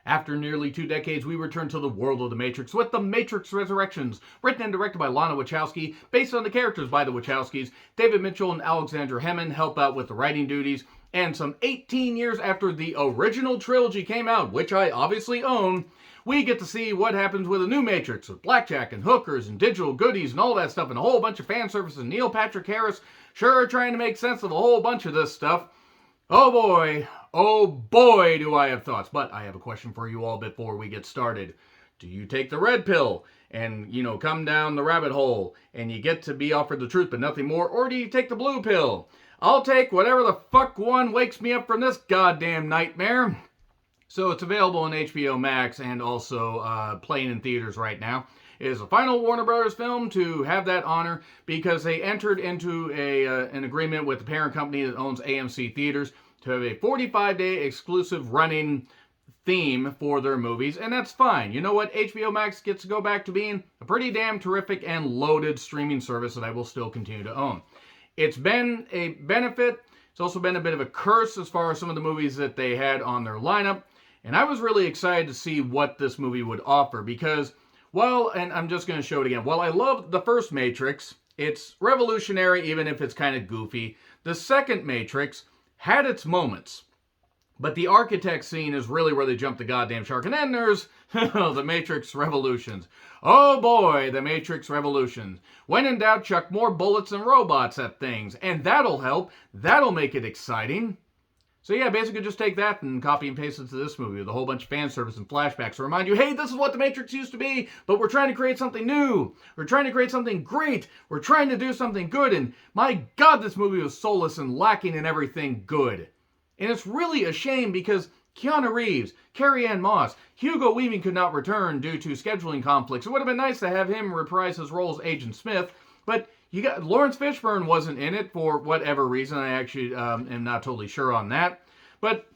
After nearly 2 decades, we return to the world of The Matrix with The Matrix Resurrections, written and directed by Lana Wachowski, based on the characters by the Wachowskis. David Mitchell and Alexandra Hemmon help out with the writing duties, and some 18 years after the original trilogy came out, which I obviously own, we get to see what happens with a new Matrix, with blackjack and hookers and digital goodies and all that stuff, and a whole bunch of fan service, and Neil Patrick Harris sure trying to make sense of a whole bunch of this stuff. Oh boy, do I have thoughts. But I have a question for you all before we get started. Do you take the red pill and, come down the rabbit hole and you get to be offered the truth but nothing more? Or do you take the blue pill? I'll take whatever the fuck one wakes me up from this goddamn nightmare. So it's available on HBO Max and also playing in theaters right now. It is the final Warner Brothers film to have that honor because they entered into an agreement with the parent company that owns AMC Theaters to have a 45-day exclusive running theme for their movies, and that's fine. You know what? HBO Max gets to go back to being a pretty damn terrific and loaded streaming service that I will still continue to own. It's been a benefit. It's also been a bit of a curse as far as some of the movies that they had on their lineup, and I was really excited to see what this movie would offer because, well, and I'm just going to show it again. While I love the first Matrix, it's revolutionary even if it's kind of goofy. The second Matrix had its moments, but the architect scene is really where they jump the goddamn shark. And then there's the Matrix Revolutions. Oh boy, the Matrix Revolutions. When in doubt, chuck more bullets and robots at things, and that'll help. That'll make it exciting. So yeah, basically just take that and copy and paste it to this movie with a whole bunch of fan service and flashbacks to remind you, hey, this is what the Matrix used to be, but we're trying to create something new. We're trying to create something great. We're trying to do something good, and my God, this movie was soulless and lacking in everything good. And it's really a shame because Keanu Reeves, Carrie-Anne Moss, Hugo Weaving could not return due to scheduling conflicts. It would have been nice to have him reprise his role as Agent Smith, but you got Lawrence Fishburne wasn't in it for whatever reason. I actually am not totally sure on that. But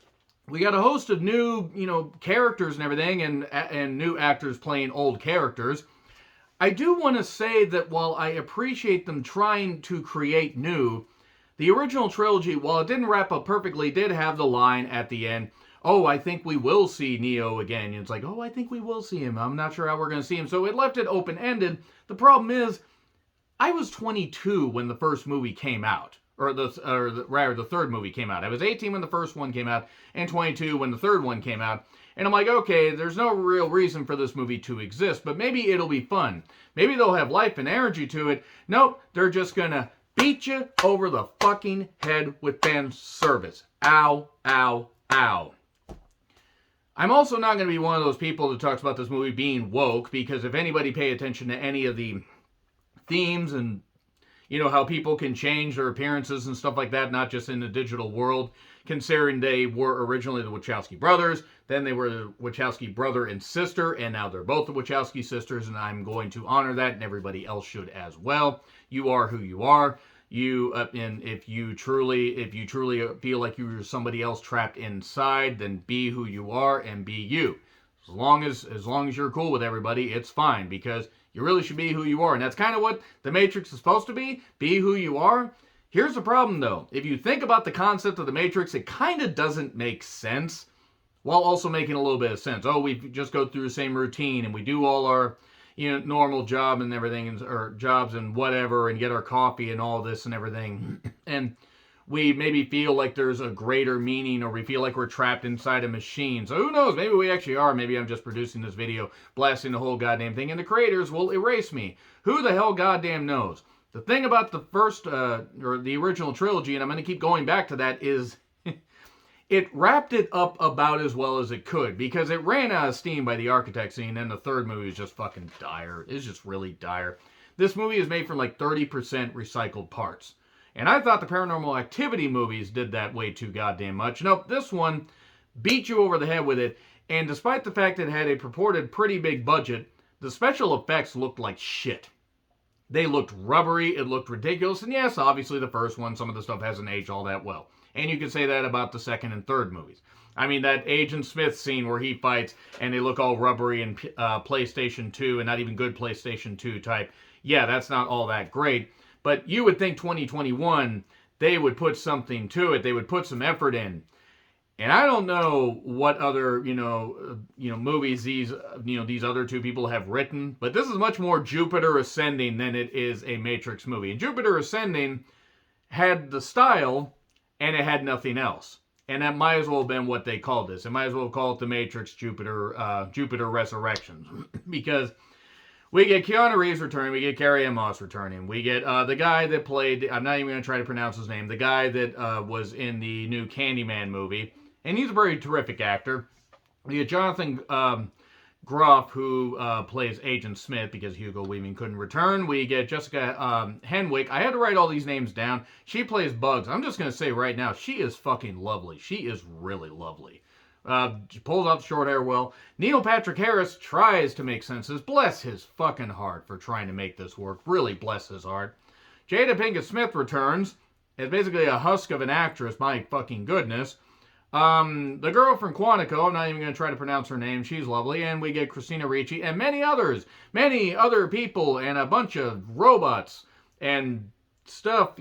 we got a host of new, characters and everything, and new actors playing old characters. I do want to say that while I appreciate them trying to create new, the original trilogy, while it didn't wrap up perfectly, did have the line at the end, oh, I think we will see Neo again. And it's like, oh, I think we will see him. I'm not sure how we're going to see him. So it left it open-ended. The problem is, I was 22 when the first movie came out, or the third movie came out. I was 18 when the first one came out, and 22 when the third one came out. And I'm like, okay, there's no real reason for this movie to exist, but maybe it'll be fun. Maybe they'll have life and energy to it. Nope, they're just gonna beat you over the fucking head with fan service. Ow, ow, ow. I'm also not going to be one of those people that talks about this movie being woke, because if anybody pay attention to any of the themes and how people can change their appearances and stuff like that, not just in the digital world, considering they were originally the Wachowski brothers, then they were the Wachowski brother and sister, and now they're both the Wachowski sisters, and I'm going to honor that, and everybody else should as well. You are who you are. And if you truly feel like you're somebody else trapped inside, then be who you are and be you. As long as you're cool with everybody, it's fine, because you really should be who you are. And that's kind of what The Matrix is supposed to be. Be who you are. Here's the problem, though. If you think about the concept of The Matrix, it kind of doesn't make sense, while also making a little bit of sense. Oh, we just go through the same routine, and we do all our normal job and everything, or jobs and whatever, and get our coffee and all this and everything. And we maybe feel like there's a greater meaning, or we feel like we're trapped inside a machine. So who knows? Maybe we actually are. Maybe I'm just producing this video, blasting the whole goddamn thing, and the creators will erase me. Who the hell goddamn knows? The thing about the first, or the original trilogy, and I'm going to keep going back to that, is it wrapped it up about as well as it could, because it ran out of steam by the architect scene, and the third movie is just fucking dire. It's just really dire. This movie is made from like 30% recycled parts. And I thought the Paranormal Activity movies did that way too goddamn much. Nope, this one beat you over the head with it. And despite the fact it had a purported pretty big budget, the special effects looked like shit. They looked rubbery, it looked ridiculous. And yes, obviously the first one, some of the stuff hasn't aged all that well. And you can say that about the second and third movies. I mean, that Agent Smith scene where he fights and they look all rubbery and PlayStation 2 and not even good PlayStation 2 type. Yeah, that's not all that great. But you would think 2021, they would put something to it. They would put some effort in. And I don't know what other, movies these, these other two people have written, but this is much more Jupiter Ascending than it is a Matrix movie. And Jupiter Ascending had the style, and it had nothing else. And that might as well have been what they called this. It might as well call it the Matrix Jupiter Resurrections. Because we get Keanu Reeves returning, we get Carrie-Anne Moss returning, we get the guy that played, I'm not even going to try to pronounce his name, the guy that was in the new Candyman movie. And he's a very terrific actor. We get Jonathan Groff, who plays Agent Smith because Hugo Weaving couldn't return. We get Jessica Henwick. I had to write all these names down. She plays Bugs. I'm just going to say right now, she is fucking lovely. She is really lovely. She pulls off the short hair well. Neil Patrick Harris tries to make senses. Bless his fucking heart for trying to make this work. Really bless his heart. Jada Pinkett Smith returns as basically a husk of an actress. My fucking goodness. The girl from Quantico, I'm not even going to try to pronounce her name, she's lovely, and we get Christina Ricci, and many other people, and a bunch of robots, and stuff,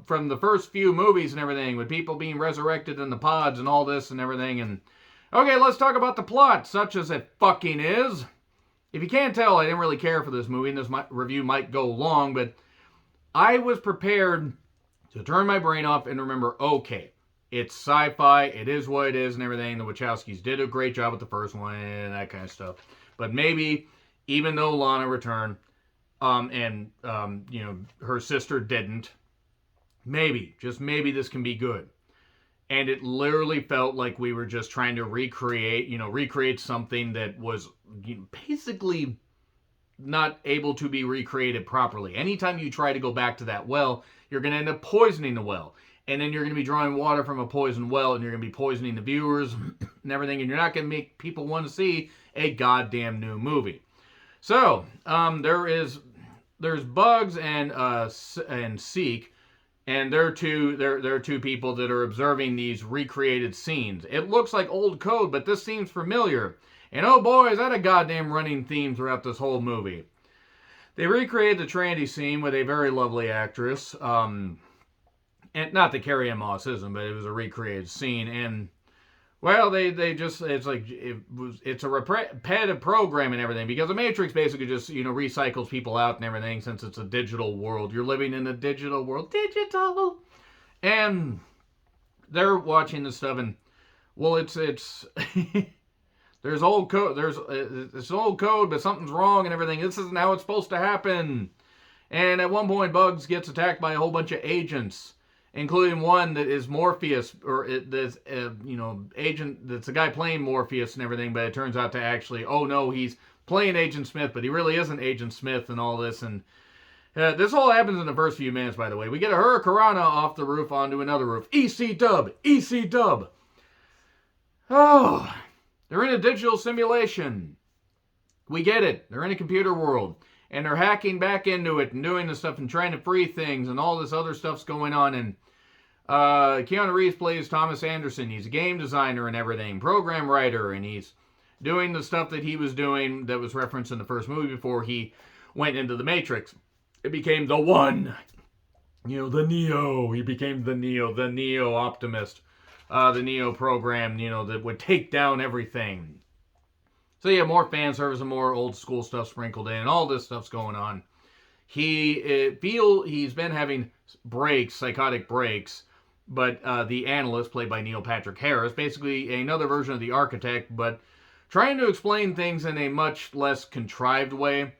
from the first few movies and everything, with people being resurrected in the pods and all this and everything, and okay, let's talk about the plot, such as it fucking is. If you can't tell, I didn't really care for this movie, and this review might go long, but I was prepared to turn my brain off and remember, okay, it's sci-fi, it is what it is and everything. The Wachowskis did a great job with the first one and that kind of stuff. But maybe, even though Lana returned, and her sister didn't, maybe, just maybe this can be good. And it literally felt like we were just trying to recreate something that was basically not able to be recreated properly. Anytime you try to go back to that well, you're going to end up poisoning the well. And then you're going to be drawing water from a poisoned well, and you're going to be poisoning the viewers and everything, and you're not going to make people want to see a goddamn new movie. So, there's Bugs and Seek, and they're two people that are observing these recreated scenes. It looks like old code, but this seems familiar. And oh boy, is that a goddamn running theme throughout this whole movie. They recreated the Trandy scene with a very lovely actress, and not that Carrie-Anne Moss isn't, but it was a recreated scene. And, well, it's a repetitive program and everything, because the Matrix basically just, recycles people out and everything, since it's a digital world. You're living in a digital world. Digital! And they're watching this stuff, and, well, it's there's old code, it's old code, but something's wrong and everything. This isn't how it's supposed to happen. And at one point, Bugs gets attacked by a whole bunch of agents, including one that is Morpheus, or this, agent that's a guy playing Morpheus and everything, but it turns out to actually, oh no, he's playing Agent Smith, but he really isn't Agent Smith and all this. And this all happens in the first few minutes, by the way. We get a Hurricanrana off the roof onto another roof. EC dub! EC dub! Oh, they're in a digital simulation. We get it. They're in a computer world. And they're hacking back into it and doing this stuff and trying to free things, and all this other stuff's going on. And Keanu Reeves plays Thomas Anderson. He's a game designer and everything, program writer, and he's doing the stuff that he was doing that was referenced in the first movie before he went into the Matrix. It became the one, the Neo. He became the Neo Optimist, the Neo program, that would take down everything. So yeah, more fan service and more old school stuff sprinkled in. All this stuff's going on. He's been having psychotic breaks, but the analyst, played by Neil Patrick Harris, basically another version of the architect, but trying to explain things in a much less contrived way.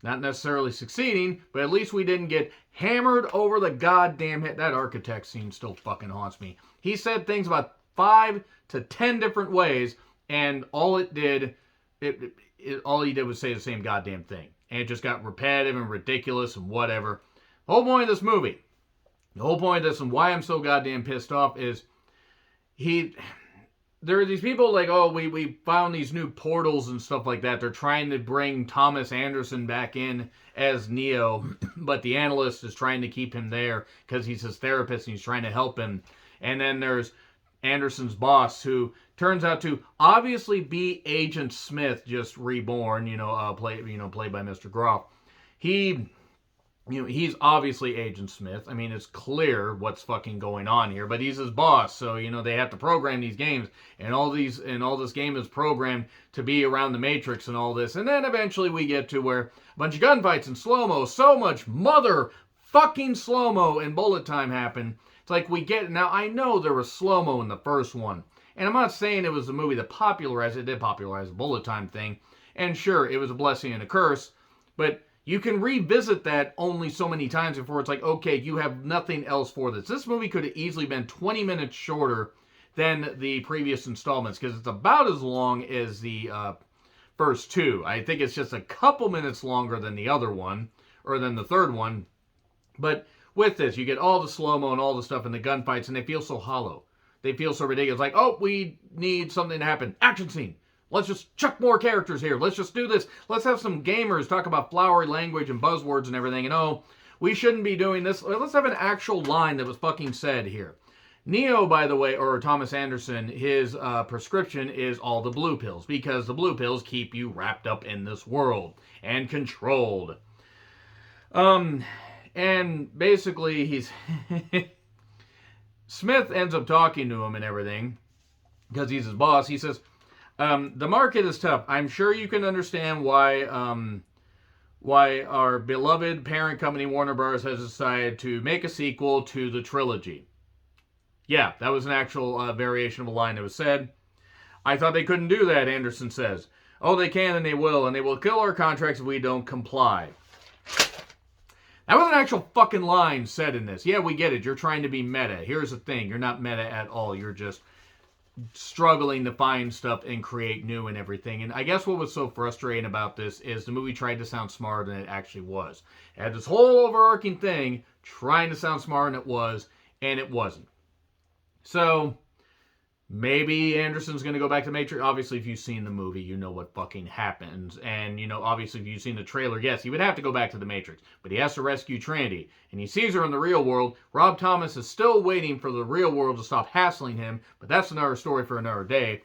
Not necessarily succeeding, but at least we didn't get hammered over the goddamn head. That architect scene still fucking haunts me. He said things about 5 to 10 different ways, and all he did was say the same goddamn thing. And it just got repetitive and ridiculous and whatever. The whole point of this movie, the whole point of this and why I'm so goddamn pissed off is there are these people like, oh, we found these new portals and stuff like that. They're trying to bring Thomas Anderson back in as Neo, but the analyst is trying to keep him there because he's his therapist and he's trying to help him. And then there's Anderson's boss, who turns out to obviously be Agent Smith, just reborn, played by Mr. Groff. He he's obviously Agent Smith. I mean, it's clear what's fucking going on here, but he's his boss, so they have to program these games, and all this game is programmed to be around the Matrix and all this, and then eventually we get to where a bunch of gunfights and slow-mo, so much mother fucking slow-mo and bullet time happen. It's like we get now. I know there was slow-mo in the first one, and I'm not saying it was the movie that popularized it. It did popularize the bullet time thing, and sure, it was a blessing and a curse, but you can revisit that only so many times before it's like, okay, you have nothing else for this. This movie could have easily been 20 minutes shorter than the previous installments because it's about as long as the first two. I think it's just a couple minutes longer than the other one, or than the third one. But with this, you get all the slow-mo and all the stuff in the gunfights, and they feel so hollow. They feel so ridiculous. Like, oh, we need something to happen. Action scene. Let's just chuck more characters here. Let's just do this. Let's have some gamers talk about flowery language and buzzwords and everything. And oh, we shouldn't be doing this. Let's have an actual line that was fucking said here. Neo, by the way, or Thomas Anderson, his prescription is all the blue pills. Because the blue pills keep you wrapped up in this world and controlled. And basically, he's... Smith ends up talking to him and everything. Because he's his boss. He says... the market is tough. I'm sure you can understand why our beloved parent company Warner Bros. Has decided to make a sequel to the trilogy. Yeah, that was an actual variation of a line that was said. I thought they couldn't do that, Anderson says. Oh, they can and they will kill our contracts if we don't comply. That was an actual fucking line said in this. Yeah, we get it. You're trying to be meta. Here's the thing. You're not meta at all. You're just struggling to find stuff and create new and everything. And I guess what was so frustrating about this is the movie tried to sound smarter than it actually was. It had this whole overarching thing trying to sound smarter than it was, and it wasn't. So maybe Anderson's going to go back to Matrix. Obviously, if you've seen the movie, you know what fucking happens. And, obviously, if you've seen the trailer, yes, he would have to go back to the Matrix. But he has to rescue Trinity. And he sees her in the real world. Rob Thomas is still waiting for the real world to stop hassling him. But that's another story for another day.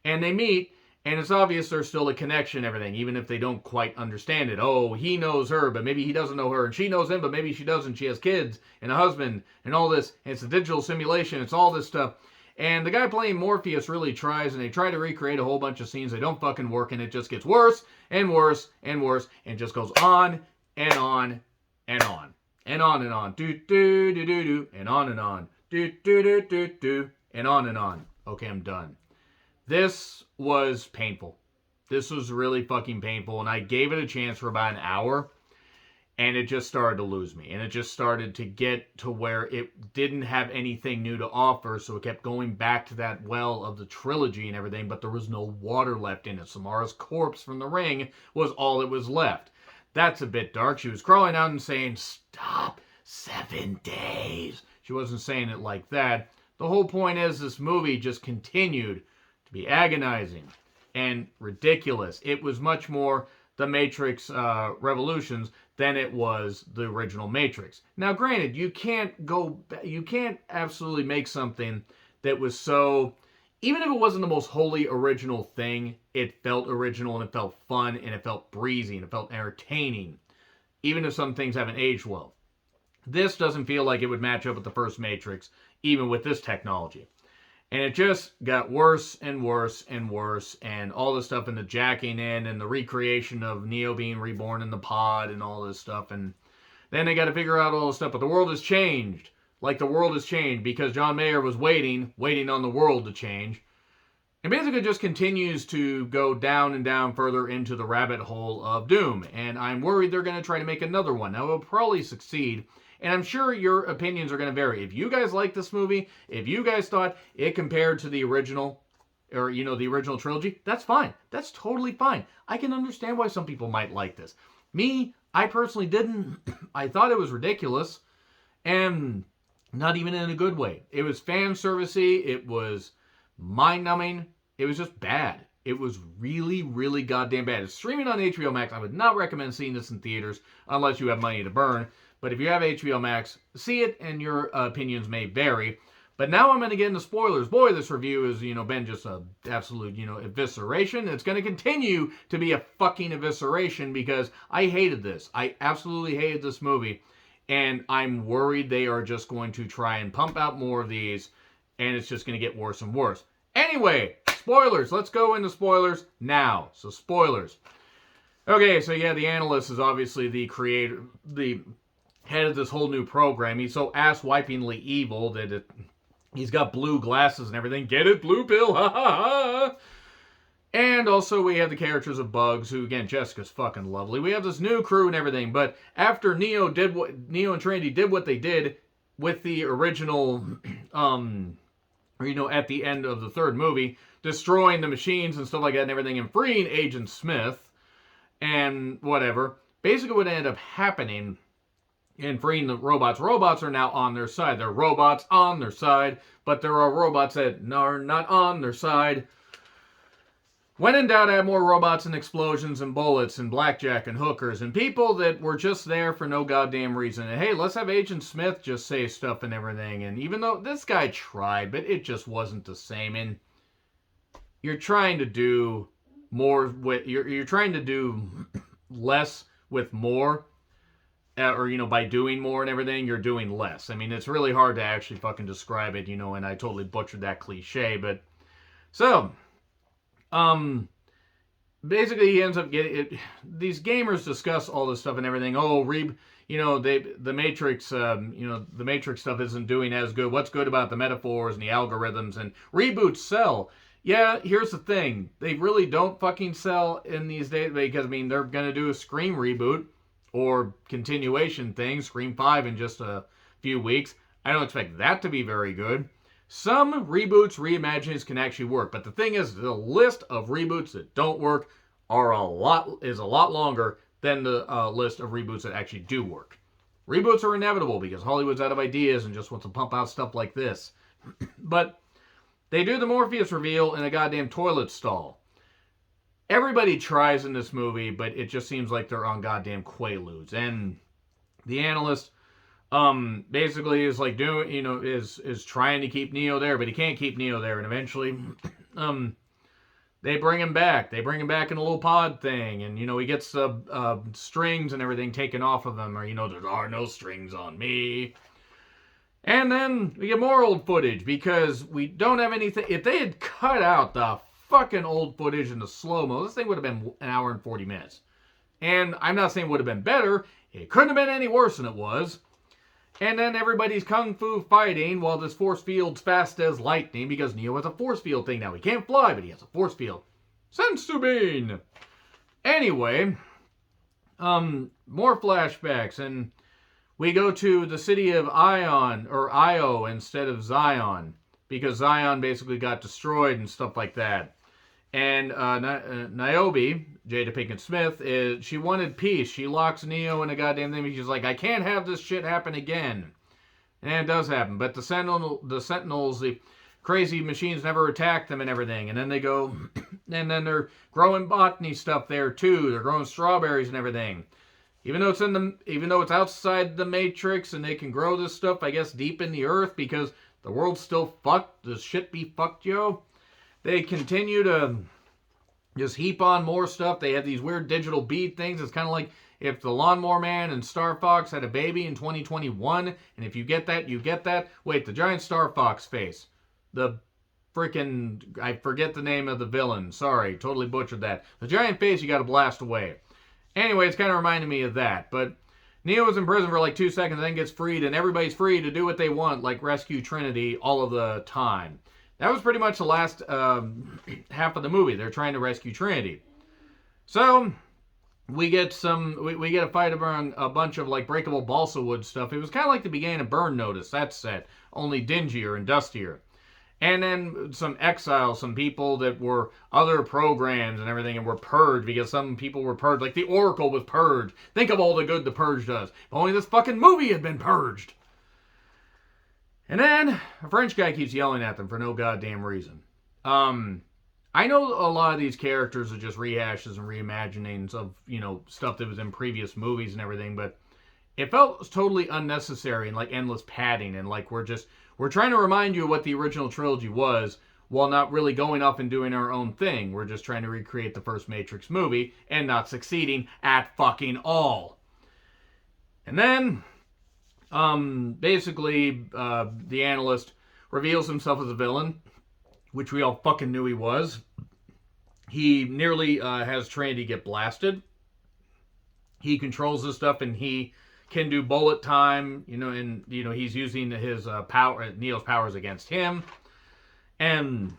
And they meet, and it's obvious there's still a connection and everything, even if they don't quite understand it. Oh, he knows her, but maybe he doesn't know her. And she knows him, but maybe she doesn't. She has kids and a husband and all this. And it's a digital simulation. It's all this stuff. And the guy playing Morpheus really tries, and they try to recreate a whole bunch of scenes. They don't fucking work, and it just gets worse and worse and worse, and just goes on and on and on. And on and on. Do, do, do, do, do. And on and on. Do, do, do, do, do. And on and on. Okay, I'm done. This was painful. This was really fucking painful, and I gave it a chance for about an hour. And it just started to lose me. And it just started to get to where it didn't have anything new to offer. So it kept going back to that well of the trilogy and everything. But there was no water left in it. Samara's corpse from the ring was all that was left. That's a bit dark. She was crawling out and saying, stop, 7 days. She wasn't saying it like that. The whole point is this movie just continued to be agonizing and ridiculous. It was much more the Matrix Revolutions than it was the original Matrix. Now, granted, you can't absolutely make something that was so, even if it wasn't the most wholly original thing, it felt original and it felt fun and it felt breezy and it felt entertaining, even if some things haven't aged well. This doesn't feel like it would match up with the first Matrix, even with this technology. And it just got worse and worse and worse. And all the stuff in the jacking in and the recreation of Neo being reborn in the pod and all this stuff. And then they got to figure out all this stuff. But the world has changed. Like the world has changed because John Mayer was waiting on the world to change. And basically just continues to go down and down further into the rabbit hole of doom. And I'm worried they're going to try to make another one. Now, it'll probably succeed. And I'm sure your opinions are going to vary. If you guys like this movie, if you guys thought it compared to the original, or, the original trilogy, that's fine. That's totally fine. I can understand why some people might like this. Me, I personally didn't. I thought it was ridiculous. And not even in a good way. It was fan servicey. It was mind-numbing. It was just bad. It was really, really goddamn bad. It's streaming on HBO Max. I would not recommend seeing this in theaters unless you have money to burn. But if you have HBO Max, see it, and your opinions may vary. But now I'm going to get into spoilers. Boy, this review has, been just a absolute, evisceration. It's going to continue to be a fucking evisceration because I hated this. I absolutely hated this movie. And I'm worried they are just going to try and pump out more of these. And it's just going to get worse and worse. Anyway, spoilers. Let's go into spoilers now. So, spoilers. Okay, so yeah, the analyst is obviously the creator, the head of this whole new program. He's so ass-wipingly evil that he's got blue glasses and everything. Get it? Blue pill? Ha ha ha! And also we have the characters of Bugs, who, again, Jessica's fucking lovely. We have this new crew and everything, but after Neo and Trinity did what they did with the original, at the end of the third movie, destroying the machines and stuff like that and everything, and freeing Agent Smith and whatever, basically what ended up happening in freeing the robots are now on their side. They're robots on their side, but there are robots that are not on their side. When in doubt, add more robots and explosions and bullets and blackjack and hookers and people that were just there for no goddamn reason. And hey, let's have Agent Smith just say stuff and everything. And even though this guy tried, but it just wasn't the same. And you're trying to do more with, you're trying to do less with more. Or, by doing more and everything, you're doing less. I mean, it's really hard to actually fucking describe it, and I totally butchered that cliche, but... So, basically he ends up getting... These gamers discuss all this stuff and everything. Oh, the Matrix, the Matrix stuff isn't doing as good. What's good about the metaphors and the algorithms, and reboots sell. Yeah, here's the thing. They really don't fucking sell in these days, because, they're gonna do a Scream reboot, or continuation thing, Scream 5 in just a few weeks. I don't expect that to be very good. Some reboots, reimaginings can actually work, but the thing is, the list of reboots that don't work is a lot longer than the list of reboots that actually do work. Reboots are inevitable because Hollywood's out of ideas and just wants to pump out stuff like this. But they do the Morpheus reveal in a goddamn toilet stall. Everybody tries in this movie, but it just seems like they're on goddamn Quaaludes. And the analyst basically is like doing, is trying to keep Neo there, but he can't keep Neo there. And eventually they bring him back. They bring him back in a little pod thing. And, he gets the strings and everything taken off of him. Or, there are no strings on me. And then we get more old footage because we don't have anything. If they had cut out the fucking old footage in the slow-mo, this thing would have been an hour and 40 minutes. And I'm not saying it would have been better. It couldn't have been any worse than it was. And then everybody's kung fu fighting while this force field's fast as lightning because Neo has a force field thing now. He can't fly, but he has a force field. Sensu bean! Anyway, more flashbacks, and we go to the city of Io instead of Zion, because Zion basically got destroyed and stuff like that. And Niobe, Jada Pinkett Smith, she wanted peace. She locks Neo in a goddamn thing. She's like, I can't have this shit happen again. And it does happen. But the Sentinels, the crazy machines never attack them and everything. And then they go, and then they're growing botany stuff there too. They're growing strawberries and everything. Even though it's outside the Matrix and they can grow this stuff, I guess, deep in the earth because the world's still fucked. Does shit be fucked, yo? They continue to just heap on more stuff. They have these weird digital bead things. It's kind of like if the Lawnmower Man and Star Fox had a baby in 2021, and if you get that, you get that. Wait, the giant Star Fox face. The freaking, I forget the name of the villain. Sorry, totally butchered that. The giant face you gotta blast away. Anyway, it's kind of reminding me of that. But Neo is in prison for like 2 seconds, then gets freed, and everybody's free to do what they want, like rescue Trinity all of the time. That was pretty much the last half of the movie. They're trying to rescue Trinity. So, we get a fight around a bunch of like breakable balsa wood stuff. It was kind of like the beginning of Burn Notice, that set, only dingier and dustier. And then some exiles, some people that were other programs and everything and were purged because some people were purged. Like the Oracle was purged. Think of all the good the Purge does. If only this fucking movie had been purged. And then a French guy keeps yelling at them for no goddamn reason. I know a lot of these characters are just rehashes and reimaginings of, stuff that was in previous movies and everything, but it felt totally unnecessary and like endless padding and like we're We're trying to remind you what the original trilogy was, while not really going off and doing our own thing. We're just trying to recreate the first Matrix movie and not succeeding at fucking all. And then, basically, the analyst reveals himself as a villain, which we all fucking knew he was. He nearly has Trinity get blasted. He controls this stuff, and he can do bullet time, and he's using his Neo's powers against him. And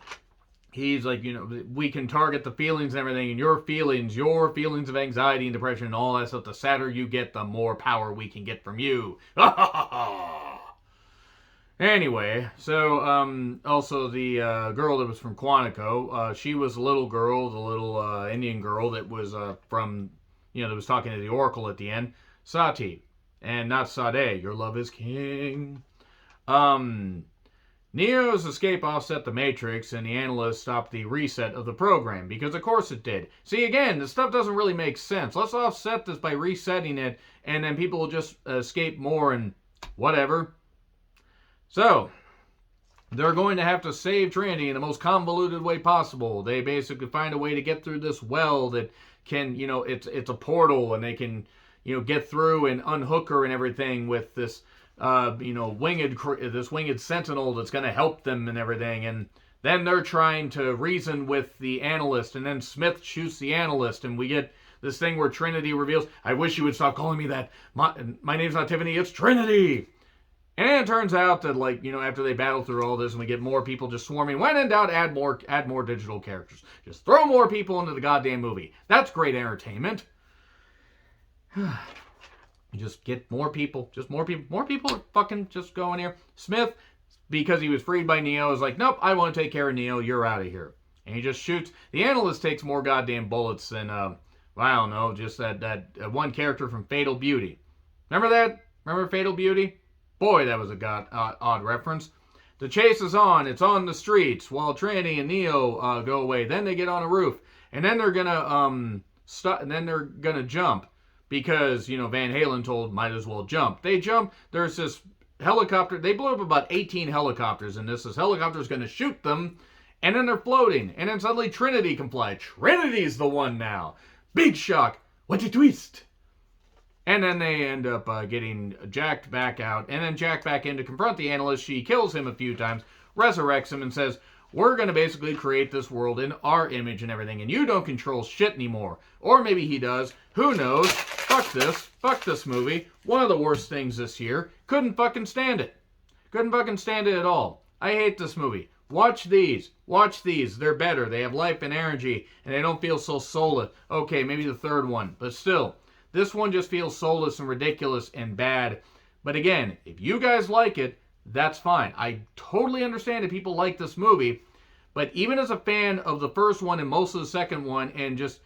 he's like, we can target the feelings and everything, and your feelings of anxiety and depression and all that stuff, the sadder you get, the more power we can get from you. Anyway, so also the girl that was from Quantico, she was a little girl, the little Indian girl that was from, that was talking to the Oracle at the end, Sati, and not Sade. Your love is king. Neo's escape offset the Matrix, and the analyst stopped the reset of the program, because of course it did. See, again, this stuff doesn't really make sense. Let's offset this by resetting it, and then people will just escape more and whatever. So, they're going to have to save Trinity in the most convoluted way possible. They basically find a way to get through this well that can, it's a portal, and they can, get through and unhook her and everything with this winged sentinel that's going to help them and everything. And then they're trying to reason with the analyst, and then Smith shoots the analyst, and we get this thing where Trinity reveals, I wish you would stop calling me that. My name's not Tiffany, it's Trinity. And it turns out that, after they battle through all this and we get more people just swarming, when in doubt, add more digital characters. Just throw more people into the goddamn movie. That's great entertainment. Just get more people. More people are fucking just going here. Smith, because he was freed by Neo, is like, nope, I want to take care of Neo. You're out of here. And he just shoots. The analyst takes more goddamn bullets than, I don't know, just that one character from Fatal Beauty. Remember that? Remember Fatal Beauty? Boy, that was a odd reference. The chase is on. It's on the streets while Trinity and Neo go away. Then they get on a roof. And then they're going to stop. And then they're going to jump. Because, Van Halen told might as well jump. They jump. There's this helicopter. They blew up about 18 helicopters in this. This helicopter's going to shoot them. And then they're floating. And then suddenly Trinity can fly. Trinity's the one now. Big shock. What a twist. And then they end up getting jacked back out. And then jacked back in to confront the analyst. She kills him a few times. Resurrects him and says, we're going to basically create this world in our image and everything. And you don't control shit anymore. Or maybe he does. Who knows? Fuck this. Fuck this movie. One of the worst things this year. Couldn't fucking stand it. Couldn't fucking stand it at all. I hate this movie. Watch these. Watch these. They're better. They have life and energy. And they don't feel so soulless. Okay, maybe the third one. But still. This one just feels soulless and ridiculous and bad. But again, if you guys like it, that's fine. I totally understand if people like this movie. But even as a fan of the first one and most of the second one, and just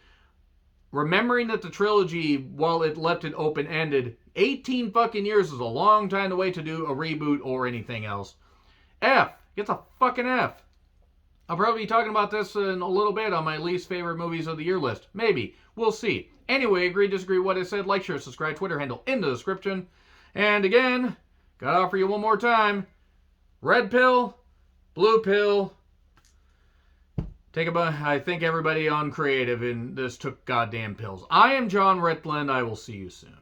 remembering that the trilogy, while it left it open-ended, 18 fucking years is a long time to wait to do a reboot or anything else. F. Gets a fucking F. I'll probably be talking about this in a little bit on my least favorite movies of the year list. Maybe. We'll see. Anyway, agree, disagree with what I said. Like, share, subscribe, Twitter handle in the description. And again, gotta offer you one more time. Red pill, blue pill. I think everybody on creative in this took goddamn pills. I am John Ritland. I will see you soon.